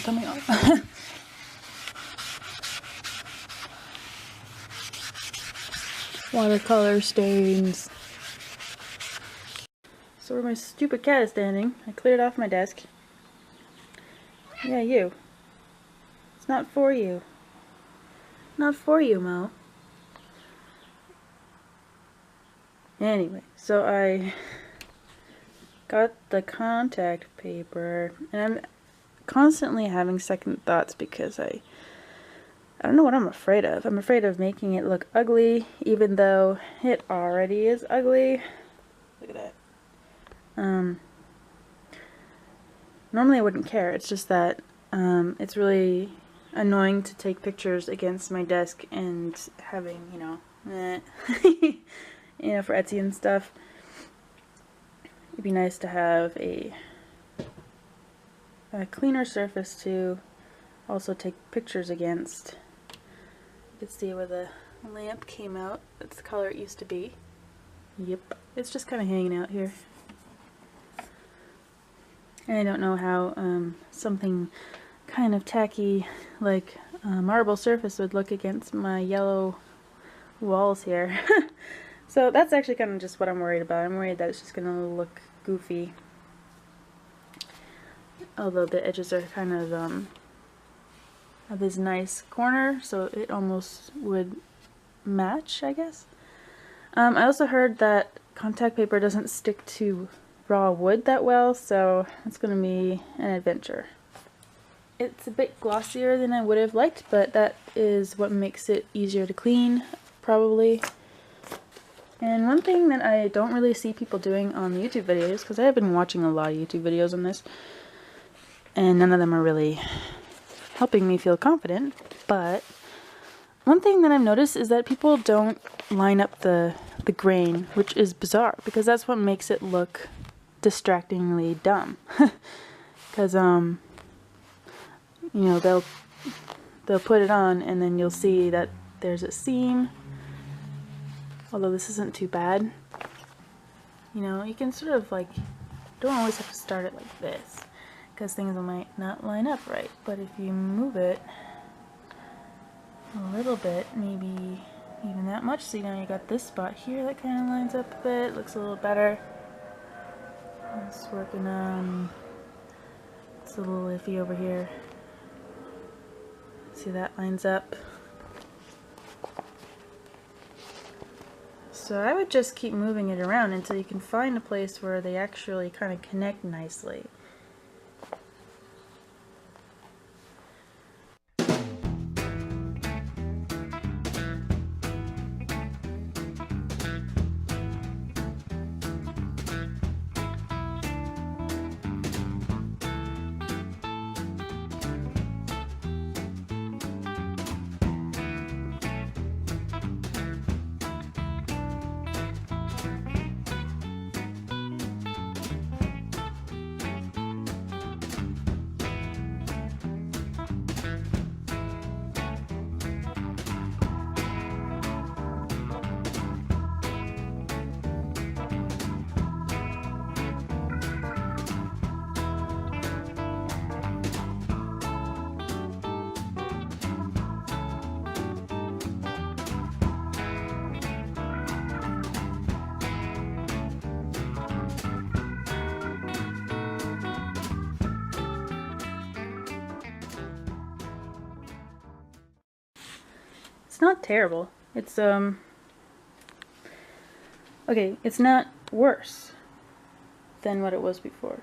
not coming off. Watercolor stains. So where my stupid cat is standing, I cleared off my desk. Yeah, you. It's not for you. Not for you, Mo. Anyway, so I got the contact paper, and I'm constantly having second thoughts because I don't know what I'm afraid of. I'm afraid of making it look ugly, even though it already is ugly. Look at that. Normally I wouldn't care. It's just that it's really annoying to take pictures against my desk and having, you know, you know, for Etsy and stuff. It'd be nice to have a cleaner surface to also take pictures against. You can see where the lamp came out. That's the color it used to be. Yep. It's just kind of hanging out here. And I don't know how something kind of tacky like a marble surface would look against my yellow walls here. So that's actually kind of just what I'm worried about. I'm worried that it's just going to look goofy. Although the edges are kind of have this nice corner, so it almost would match, I guess. I also heard that contact paper doesn't stick to raw wood that well, so it's going to be an adventure. It's a bit glossier than I would have liked, but that is what makes it easier to clean, probably. And one thing that I don't really see people doing on YouTube videos, because I have been watching a lot of YouTube videos on this, and none of them are really helping me feel confident, but one thing that I've noticed is that people don't line up the grain, which is bizarre, because that's what makes it look distractingly dumb. Because you know, they'll put it on and then you'll see that there's a seam, although this isn't too bad. You know, you can sort of like, don't always have to start it like this because things might not line up right, but if you move it a little bit, maybe even that much, so now you got this spot here that kind of lines up a bit, looks a little better. It's working on, it's a little iffy over here. See, that lines up. So I would just keep moving it around until you can find a place where they actually kind of connect nicely. It's not terrible. It's okay, it's not worse than what it was before.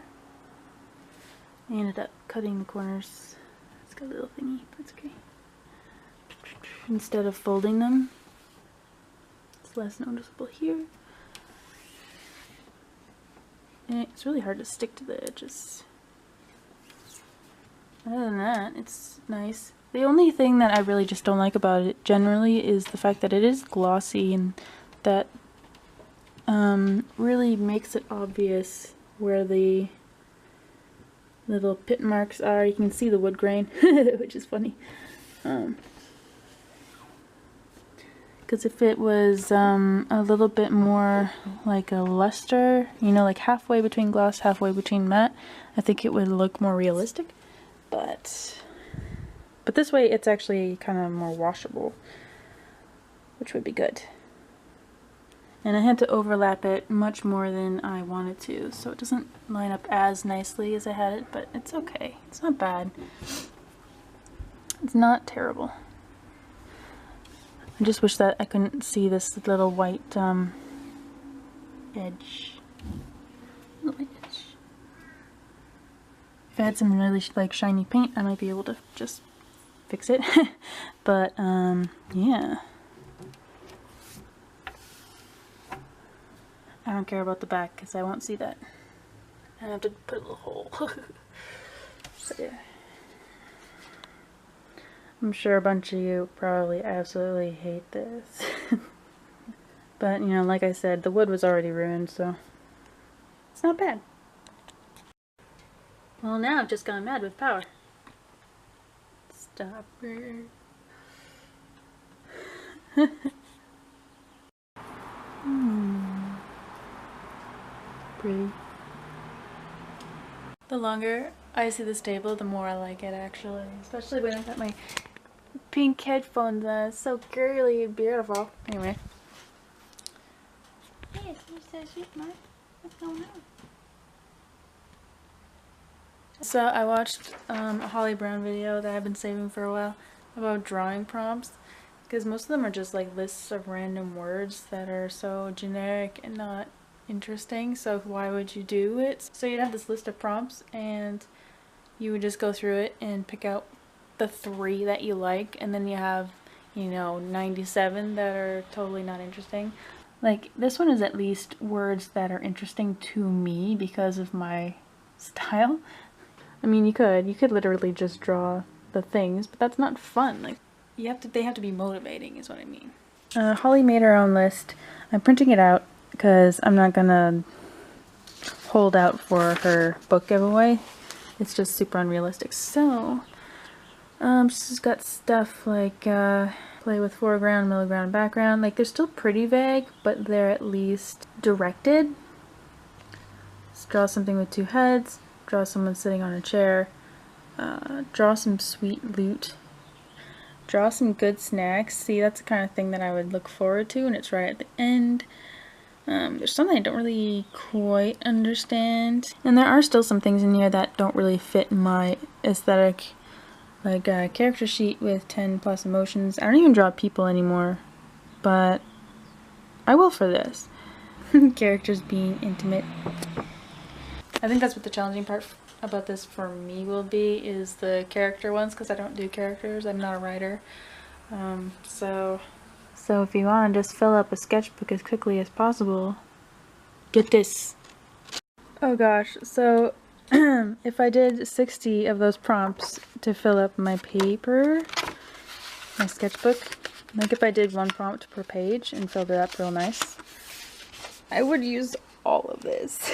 I ended up cutting the corners. It's got a little thingy, but it's okay. Instead of folding them, it's less noticeable here. And it's really hard to stick to the edges. Other than that, it's nice. The only thing that I really just don't like about it generally is the fact that it is glossy, and that really makes it obvious where the little pit marks are. You can see the wood grain, which is funny. Because if it was a little bit more like a luster, you know, like halfway between gloss, halfway between matte, I think it would look more realistic. But this way it's actually kind of more washable, which would be good. And I had to overlap it much more than I wanted to, so it doesn't line up as nicely as I had it, but it's okay. It's not bad. It's not terrible. I just wish that I couldn't see this little white edge. Little edge. If I had some really like shiny paint, I might be able to just fix it. But yeah. I don't care about the back because I won't see that. I have to put a little hole. So yeah. I'm sure a bunch of you probably absolutely hate this. But, you know, like I said, the wood was already ruined, so it's not bad. Well, now I've just gone mad with power. Stop her. Pretty. The longer I see this table, the more I like it, actually. Especially when I've got my pink headphones on. It's so girly and beautiful. Anyway. Hey, you're so cute, Mark. What's going on? So I watched a Holly Brown video that I've been saving for a while about drawing prompts. Because most of them are just like lists of random words that are so generic and not interesting, so why would you do it? So you'd have this list of prompts and you would just go through it and pick out the 3 that you like, and then you have, you know, 97 that are totally not interesting. Like this one is at least words that are interesting to me because of my style. I mean, you could literally just draw the things, but that's not fun. Like they have to be motivating is what I mean. Holly made her own list. I'm printing it out because I'm not gonna hold out for her book giveaway. It's just super unrealistic. So, she's got stuff like play with foreground, middle ground, background. Like they're still pretty vague, but they're at least directed. Let's draw something with 2 heads. Draw someone sitting on a chair. Draw some sweet loot. Draw some good snacks. See, that's the kind of thing that I would look forward to, and it's right at the end. There's something I don't really quite understand. And there are still some things in here that don't really fit my aesthetic. Like a character sheet with 10 plus emotions. I don't even draw people anymore, but I will for this. Characters being intimate. I think that's what the challenging part about this for me will be, is the character ones, because I don't do characters. I'm not a writer. So if you want to just fill up a sketchbook as quickly as possible, get this. Oh gosh, so if I did 60 of those prompts to fill up my paper, my sketchbook, like if I did 1 prompt per page and filled it up real nice, I would use all of this.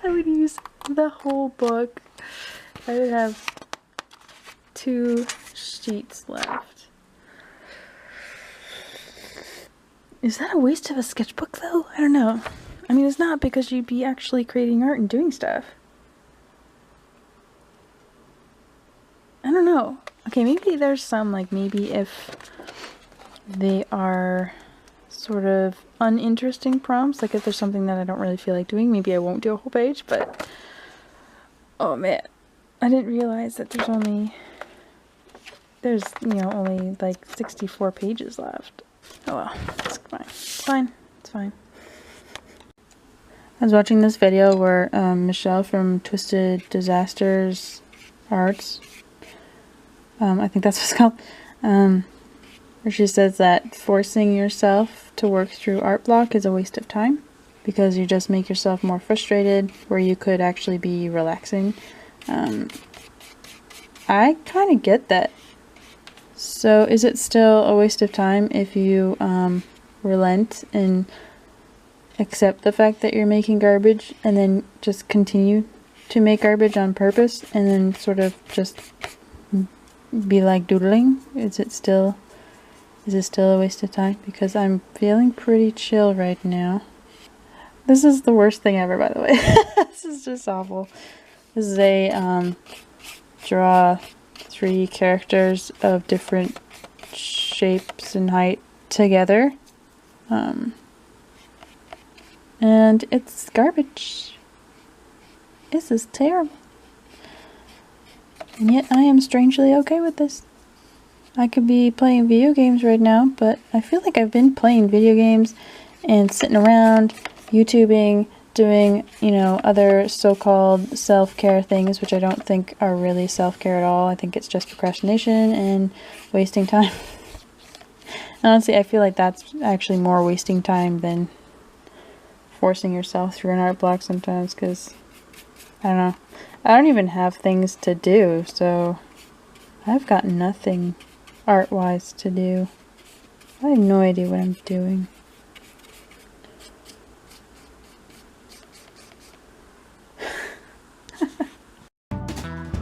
I would use the whole book. I would have 2 sheets left. Is that a waste of a sketchbook though? I don't know. I mean, it's not, because you'd be actually creating art and doing stuff. I don't know. Okay, maybe there's some, like maybe if they are sort of uninteresting prompts, like if there's something that I don't really feel like doing, maybe I won't do a whole page, but oh man, I didn't realize that there's, you know, only like 64 pages left. Oh well, it's fine. It's fine. It's fine. I was watching this video where Michelle from Twisted Disasters Arts, I think that's what it's called, where she says that forcing yourself to work through art block is a waste of time because you just make yourself more frustrated where you could actually be relaxing. I kind of get that. So is it still a waste of time if you relent and accept the fact that you're making garbage and then just continue to make garbage on purpose and then sort of just be like doodling? Is it still a waste of time? Because I'm feeling pretty chill right now. This is the worst thing ever, by the way. This is just awful. This is a draw 3 characters of different shapes and height together. And it's garbage. This is terrible. And yet I am strangely okay with this. I could be playing video games right now, but I feel like I've been playing video games and sitting around, YouTubing, doing, you know, other so-called self-care things, which I don't think are really self-care at all. I think it's just procrastination and wasting time. Honestly, I feel like that's actually more wasting time than forcing yourself through an art block sometimes, because, I don't know, I don't even have things to do, so I've got nothing art-wise to do. I have no idea what I'm doing.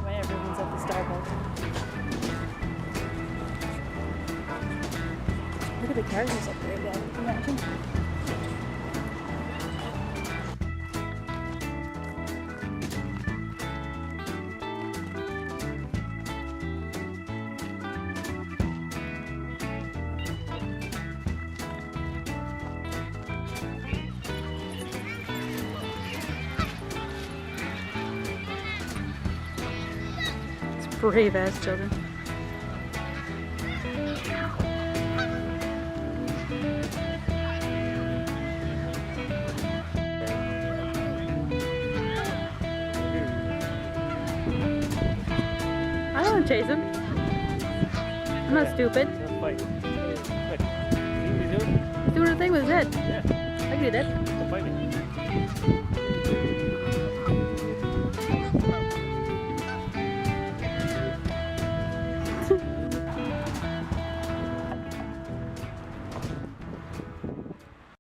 When everyone's at the Starbucks. Look at the characters up there, yeah. Imagine. Brave ass children. I don't want to chase him. I'm not stupid. He's doing a thing with his head. I can do that.